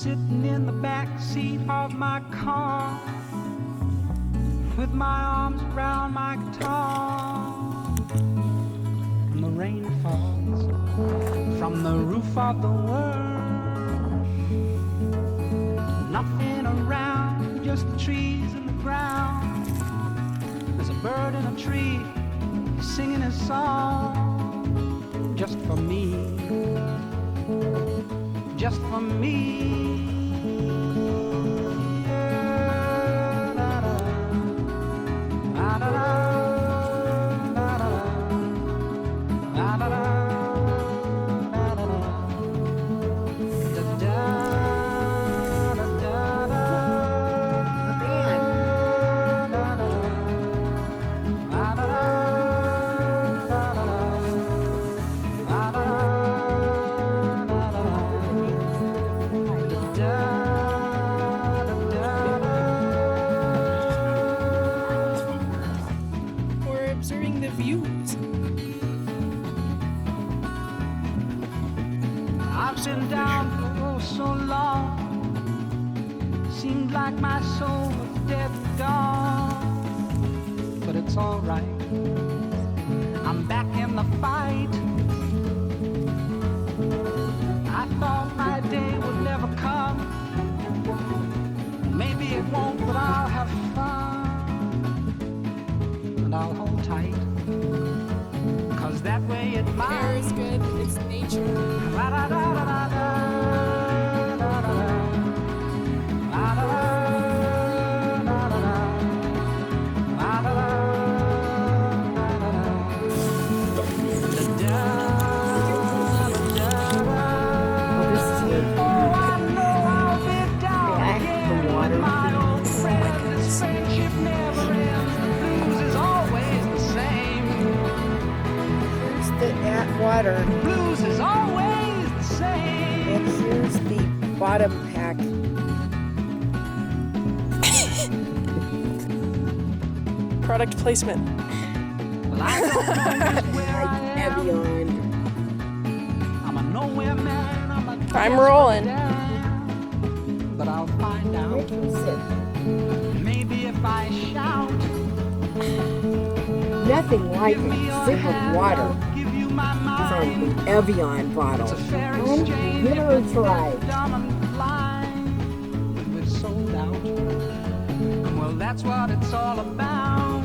sitting in the back seat of my car with my arms around my guitar. And the rain falls from the roof of the world. Nothing around, just the trees and the ground. There's a bird in a tree singing a song just for me, just for me. Observing the views. I've been down for so long, seemed like my soul was dead and gone. But it's alright, I'm back in the fight. I thought my day would never come. Maybe it won't, but I'll have fun. And I'll hold tight, 'cause that way it might. Air is good, it's nature. Water. Blues is always the same. And here's the bottom pack. Product placement. Well, I don't know just where I am. Evian. I'm a nowhere man. I'm rolling. But I'll find out. Maybe if I shout. Nothing like a sip of water from the Evian bottle. And give it a try. We're sold out. Well, that's what it's all about.